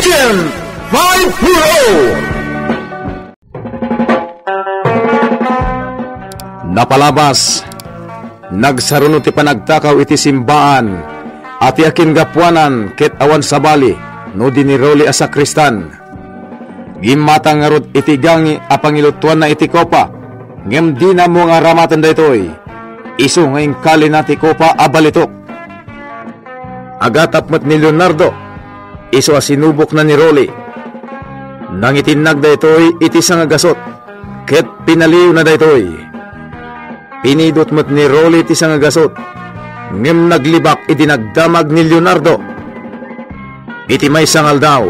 Agent 5-0! Napalabas, nagsarunod ti panagtakaw iti simbaan, at yakin gapuanan ket awan sabali, no diniroli a sakristan. Gimatang ngarod iti gangi a pangilutuan na iti kopa, ngem di na mo nga ramatan daytoy, iso ngayong kali na ti kopa a balitok. Agatap mat ni Leonardo, iso a sinubok na ni Rolly. Nang itinag daytoy iti sangagasot, ket pinaliw na daytoy. Pinidot mo't ni Rolly iti sangagasot, ngem naglibak iti nagdamag ni Leonardo. Iti may sangal daw,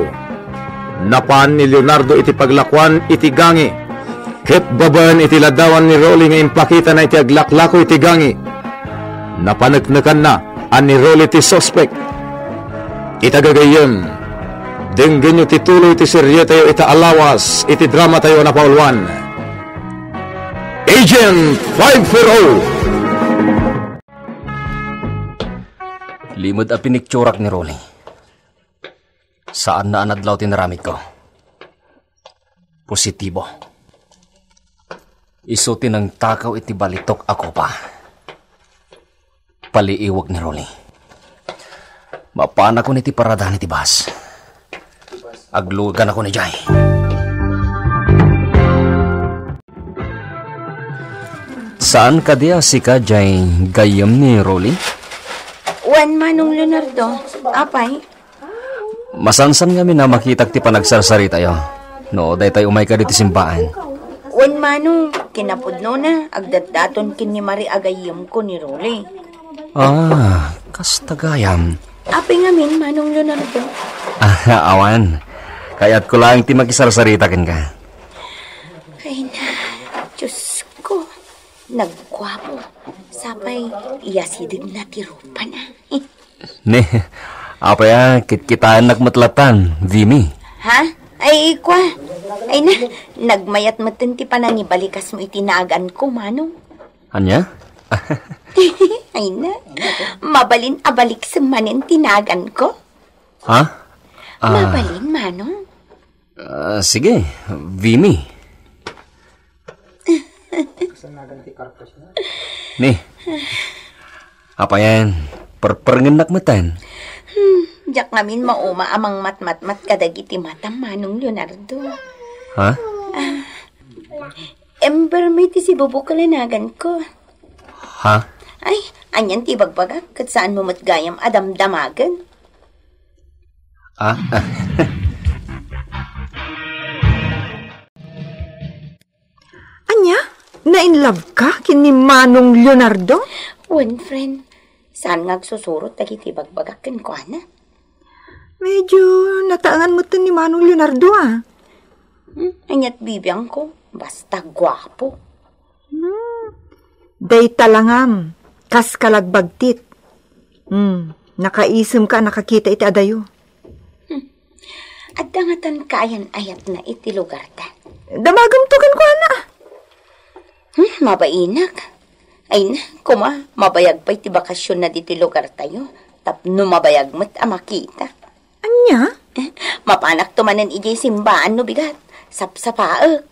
napaan ni Leonardo iti paglakwan iti gangi, ket babaan iti ladawan ni Rolly nga impakita na iti aglaklako iti gangi. Napanagnakan na ani Rolly iti suspect. Itagagayem, denggen nyo tituloy iti serye tayo ita alawas iti drama tayo na paulwan. Agent 5-0! Limod a pinikturak ni Rolly. Saan na anadlaw tinaramid ko? Positibo. Isuti ng takaw iti balitok ako pa. Paliiwag ni Rolly. Mapana ko niti paradahan iti bas. Aglugan ako ni Jai. Saan ka diya si ka, Jai, gayam ni Rolly? Wan manong Leonardo, apay? Masansan kami na makitag ti panagsarsari tayo. No, day tayo umay ka dito simbaan. Wan manong, kinapudno na, agdatdaton kin ni Mari agayam ko ni Rolly. Ah, kastagayam. Apay ngamin, manong Leonardo. Awan. Kaya't ko lang ti makisarsarita kin ka. Ay na, Diyos ko. Nagkwapo. Sapay, iyasidig na tirupa na. Ne, apa ya, kitkitaan nagmatlatan, Vimy. Ha? Ay, kwa. Ay na, nagmayat matinti pa na ni balikas mo itinagan ko, manong. Anya? Ay na, mabalin abalik sa manin tinagan ko. Ha? Mabalin, manong. Sige, Vimy. Nih, apa yan? Perpengenak matan. Jak ngamin mauma amang mat-mat-mat kadagiti matam manong Leonardo. Ha? Ember may ti si bubo kalanagan ko. Ha? Ay, anyan ti bagbagak kat saan mo matgayam adam-damagan. Anya? Na-in-love ka kini Manong Leonardo? One friend, saan ngagsusurot dagiti bagbagakin ko, ana? Medyo nataangan mo to ni Manong Leonardo, ah. Anyat bibiyang ko, basta gwapo. Day talangam, kas kalagbagtit. Nakaisem ka, nakakita iti adayo. At dangatan kayan ayat na iti lugar ta. Damagam to kan ko, ana. Mabainak. Ay na, kuma, mabayag pa iti bakasyon na diti lugar tayo. Tapno mabayag mo't makita. Anya? Mapanak tumanan ijay simbaan no bigat. Sapsapaek.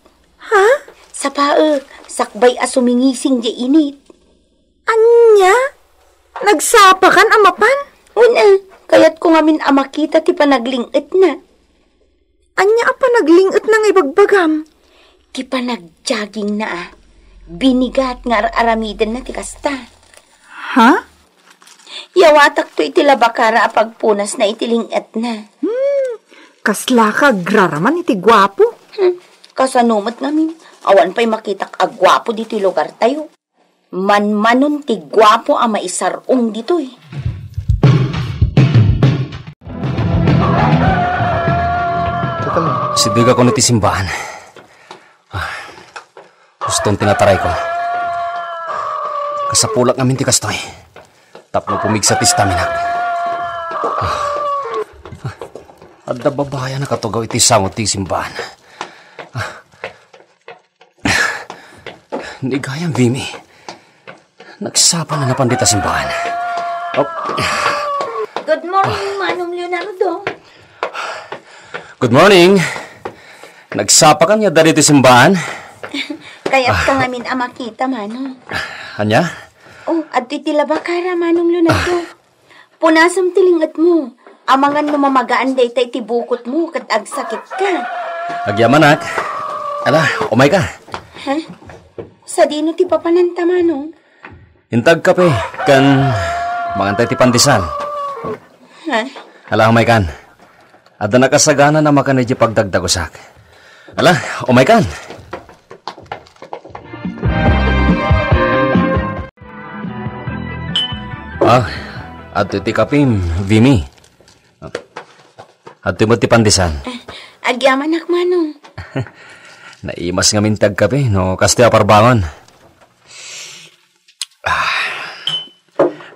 Ha? Sapaek, sakbay asumingising di init. Anya? Nagsapa kan amapan? Una, kaya't ko ngamin amakita ti panaglingit na. Anya apa naglingit na nga ibagbagam? Ti panagjogging na ah. Binigat nga aramidan na ti kasta. Ha? Yawatak to iti labakara apagpunas na itilingit na. Kasla ka, graraman iti gwapo. Kasanumat ngamin, awan pa'y makitak agwapo dito lugar tayo. Manmanon ti gwapo ang maisarong dito eh. Sibiga ko niti simbahan. Gustong tinataray ko. Kasapulak namin ti kastoy. Tapno pumigsa ti staminak. Adda babaya na katugaw iti sangot ti simbahan. Nigayang Vimy. Nagsapa na napandita simbahan. Good morning, Manong Leonardo. Good morning. Nagsapa ka niya dali ti simbahan? Kaya't ka ngamin makita, Manong. Anya? Oh, at titila ba kara, Manong Leonardo? Punasam tilingat mo. Amangan no mamagaan day tay tibukot mo kat agsakit ka. Agyaman, ak. Ala, umay ka. Ha? Sa dino ti papananta, Manong? Intag kape, kan mangantay ti pandesal. Ha? Ala, umay kan. Ada nakasagana na makanay di pagdagdagusak. Ala, umay kan. Ato ti kapim, Vimy. Ato mo ti pandesal. Agyaman ak, Manong. Naimas nga mintag kape, no kaste aparbangon.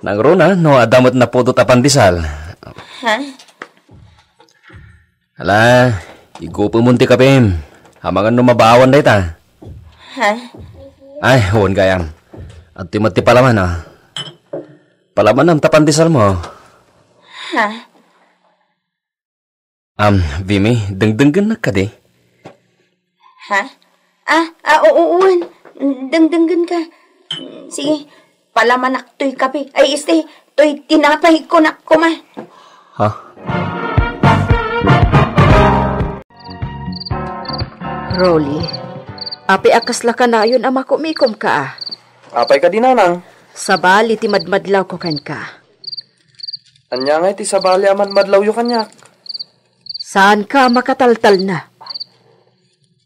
Nangruna, no adamot na puto ta pandesal. Ha? Ala, igupo mo ti kapim. Hamangan no mabawan day ta. Ha? Ay, huwag gayam. At timot ti palaman, Palaman ang tapandesal mo. Ha? Vimy, dengdenggan na ka di. Ha? Oo. Dengdenggan ka. Sige, palamanak to'y kape. Ay, to'y tinapay ko na kuma. Ha? Rolly, api akasla ka na yun ama kumikom ka. Apay ka dinanang. Sa bali ti madmadlaw ko kan ka. Anya nga iti sabali aman madlaw yu kanyak. Saan ka makataltal na?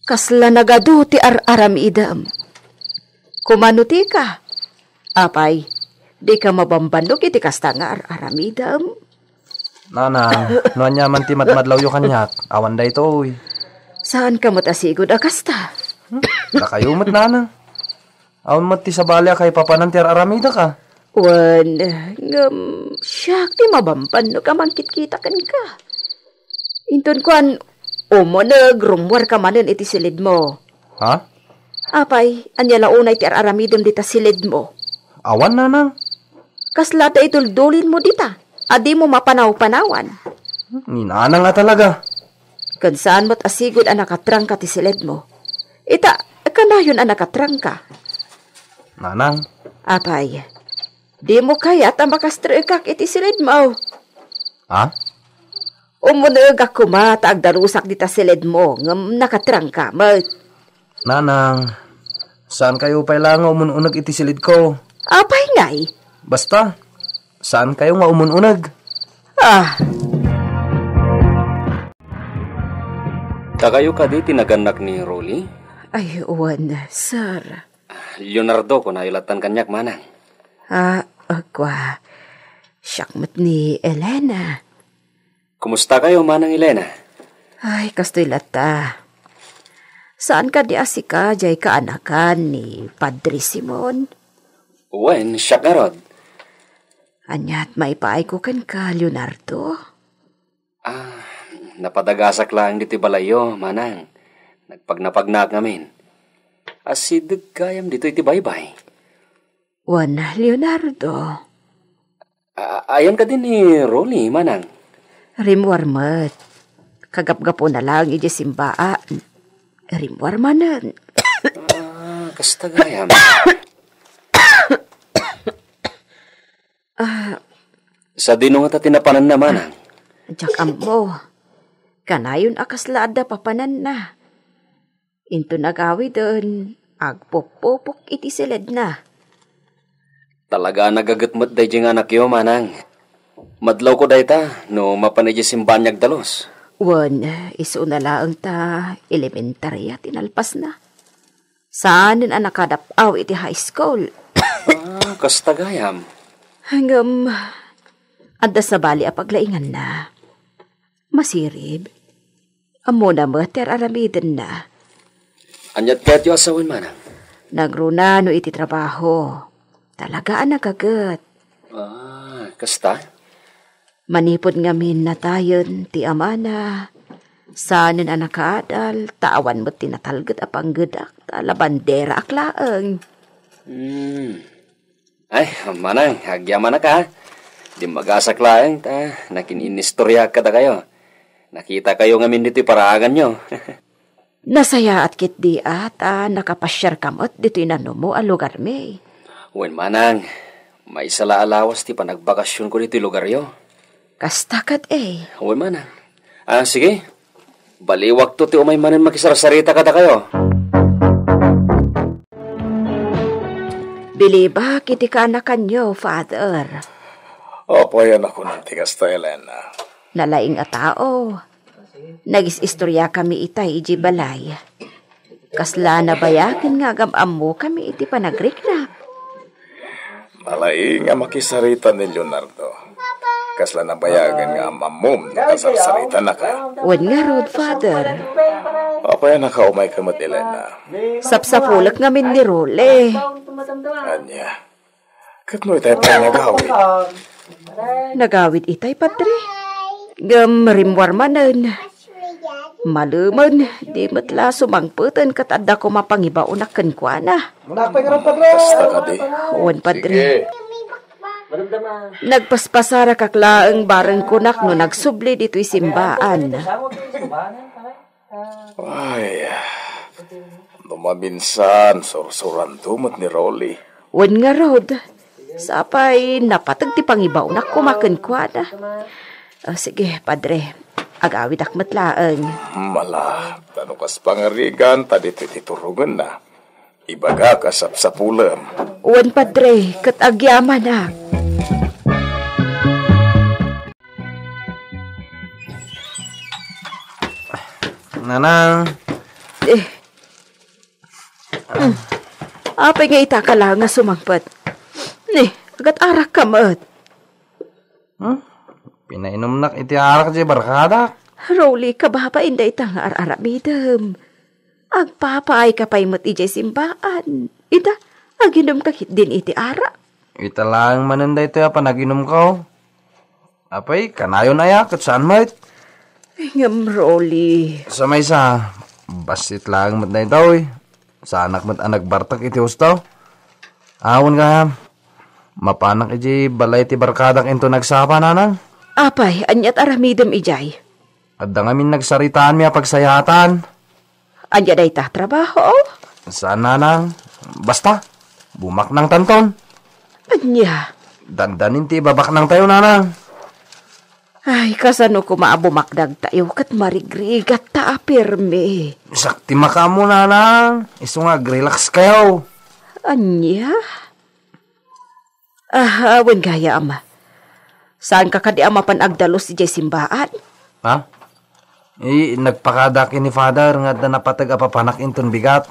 Kasla nagadu ti aram idam. Kumanuti ka. Apay, di ka mabambanlog iti kasta nga aram idam. Nanang, no anya man ti madmadlaw yu kanyak. Awan da ito, uy. Saan ka matasigod akasta? Nakayumot, nanang. Awan mo ti sabali kay papanan ti aramida ka. Wan, siyak ti mabamban no ka mangkit-kita kan ka. Inton kuan, nag-rumwar ka manin iti silid mo. Ha? Apay, anya launay ti aramidom dita silid mo. Awan, nanang. Kaslata ituldulin mo dita. Adi mo mapanaw-panawan. Ninanang nga talaga. Kan saan mo't asigod ang nakatrang ka ti silid mo. Ita, kanayon ang nakatrang ka. Nanang. Apay, di mo kaya tamakastrekak iti silid mo. Ha? Umunag ako matag darusak dita silid mo, ngam nakatrang ka, Nanang, saan kayo pailang umununag iti silid ko? Apay ngay. Basta, saan kayo nga umununag? Kakayo ka di tinaganak ni Rolly? Ay, uwan, sir. Leonardo ko na ilatan kanyak manang. Agwa. Siyakmat ni Elena. Kumusta kayo, Manang Elena? Ay, kastoy lata. Saan ka di asika, jay kaanakan ni Padre Simon? Wen, siya ka rod. Anyat maipaay ko kan ka, Leonardo? Napadagasak lang dito balayo, Manang. Nagpagnapagnak namin. Asideg kayam dito iti baybay. Wan, Leonardo. Ayan ka din ni Rolly, Manang. Rimwarmat. Kagapgapo na lang iji simbaan. Rimwarmanan. Kasta gayam. Sa dino nga tinapanan na, Manang. Diyak mo. Kanayon akaslada papanan na. Into nagawi doon. Agpopopok iti silid na. Talaga nagagatmat day jing anak yo, Manang. Madlaw ko day ta, no mapanay simbanyag dalos. Wan, iso na lang ta elementary at inalpas na. Saan ang nakadapaw iti high school? Kasta gayam. Hanggang, anda sa bali apaglaingan na. Masirib. Amo na mater aramidin na. Anyat ka't yung asawin, Manang? Nagruna no iti trabaho. Talaga ang nakagat. Kasta? Manipod ngamin na tayon ti amana. Saanin ang nakaadal, tawan mo tinatalgat apang gedak, talabandera aklaang. Ay, Manang, agyaman na ka. Di magasak laeng ta, nakininistorya ka da kayo. Nakita kayo ngamin dito paraangan nyo. Nasaya at kit di at nakapasyar kamot dito inano mo ang lugar me. Wen manang, may sala alawas ti panagbakasyon ko dito lugar yo. Kastakat eh. Wen manang. Sige. Baliwag to ti umay manan makisarasarita kada kayo. Biliba kiti ka na kanyo, Father. Opo, yan ako ng tigas ta, Elena. Nalaing a tao. Nagis-istorya kami itay iji balay. Kasla na bayakin nga gamam mo kami iti panagrikna. Malay nga makisarita ni Leonardo. Kasla na bayagan nga mamum nakasarsarita na ka. Wan nga rod, Father. Opo, yan nakaumay ka mat, Elena. Sapsapulak ngamin ni Role. Anya, katnoy tayo pa nagawin. Nagawid itay, Padre. Gamrimwar manen. Maluman, di matla sumangputan katanda ko mapangibaon na kankwana. Basta ka di. Wan, Padre. Nagpaspasara kaklaang bareng kunak no nagsubli dito'y simbaan. Ay, lumabinsan, sursuran tumot ni Rolly. Wan nga rod. Sapay napatag ti pangibaw na kumakankwana. Sige, Padre. Agawid akmatlaang. Mala, tanukas pangarigan, tadi titurungan na. Ibaga ka sapsapulam. Wan, Padre, katagyaman na. Nanang. Apay nga ita ka lang nga sumangpat. Agat arak ka mat. Pinainom nak iti arak di barkada. Rolly, kababa inday ita nga ar-aramidam. Agpapaay ka pa'y mat ijay simbaan. Ita, aginom ka kit din iti ara. Ita lang mananda ito ya panaginom ko. Apay, kanayo na ya, kat saan mat? Ngam, Rolly. Sa may sa, basit lang mat na ito eh. Sa anak mat anak bartak iti hustaw. Awon ka, mapanak iti balay ti barkadak into nagsapa nanang. Apay, anyat aramidam ijay. At da ngamin nagsaritaan miya pagsayatan. Anya day ta trabaho? Saan nanang? Basta, bumak ng tanton. Anya? Dandanin ti babak ng tayo nanang. Ay, kasano ko maabumakdag tayo kat marigrigat ta apirme. Sakti makamo nanang. Iso nga, relax kayo. Anya? Awan gaya ama. Saan ka kadi ama panagdalos si Jay simbaan? Ha? Nagpakadak ni Father nga da napatag apapanak inton bigat.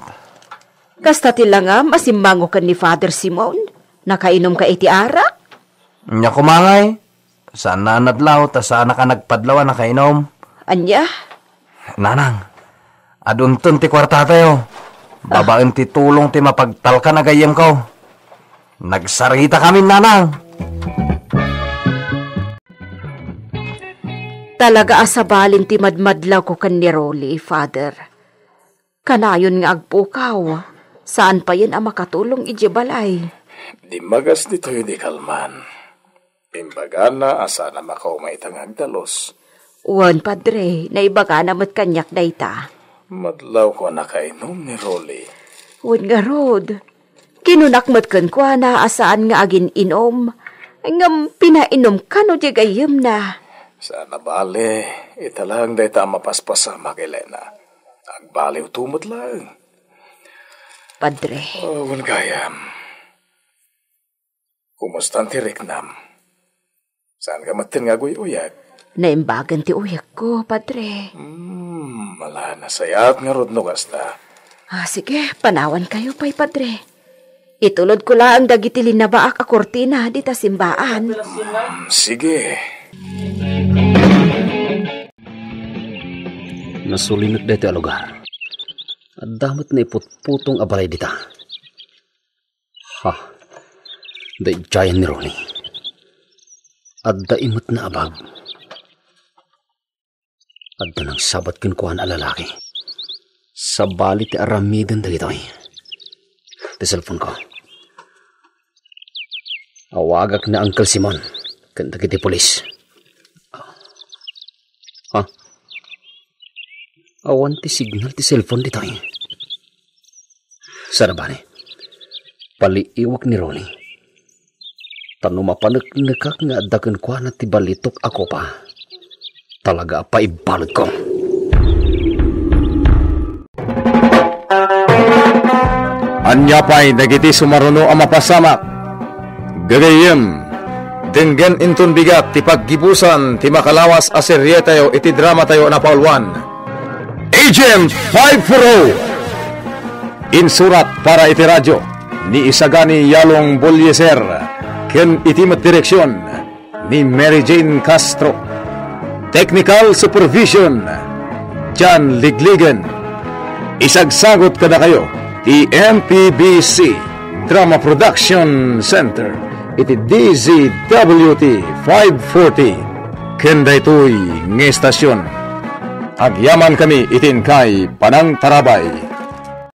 Kasta tila nga masimbango ka ni Father Simon. Nakainom ka iti ara? Nya kumangay. Saan na anadlaw, ta saan ka nagpadlaw na kainom? Anya? Nanang, adunton ti kwarta tayo. Babaen ti tulong ti mapagtalka na gayem ko. Nagsarita kami, nanang. Talaga asabalin ti madmadlaw ko kan ni Rolly, Father. Kanayon nga agpukaw. Saan pa yan ang makatulong ijibalay? Di magas dito yun di kalman. Imbaga na asa na makaumay itang agdalos. Uwan, Padre, naibaga na mat kanyak na ita. Madlaw ko nakainom ni Rolly. Uwan nga rod. Kinunak kan kwa na asaan nga agin inom. Ngam pinainom ka no di gayem na. Sana bale, italang day ta mapaspasa Magelena. Agbaliw tumot lang. Padre. Wan gayam. Kumusta ang tiriknam? Saan ka matin nga uyag? Naimbagan ti uyak ko, Padre. Mala na sayat nga rod no kasta. Sige, panawan kayo pa'y, Padre. Itulod ko lang dagiti linabaak a kortina dita simbaan. Sige. Nasulinat dito ang lugar. At damat na iputputong abalay dita. Da giant ni Ronnie. At da imot na abag. At da nang sabat kinkuhan a lalaki. Sa balit ti aramidan da ito. Ti cellphone ko. Awagak na Uncle Simon. Kanda kiti polis. Awan ti signal ti cellphone dito eh. Sana ba ni? Paliiwak ni Ronnie. Tano mapanagnagak nga adagan ko na ti balitok ako pa. Talaga pa ibalad ko. Anya pa'y nagiti sumaruno ang mapasamak. Gagayem, denggen inton bigat ti paggibusan ti makalawas a serye tayo iti drama tayo na paulwan. Agent 540! Insurat para iti radyo ni Isagani Yalong Bolyeser ken iti met direksyon ni Mary Jane Castro. Technical supervision John Ligligan. Isagsagot kada kayo ti MPBC Drama Production Center iti DZWT 540 ken daytoy nga estasyon. Agyaman kami itin kay Panang Tarabay.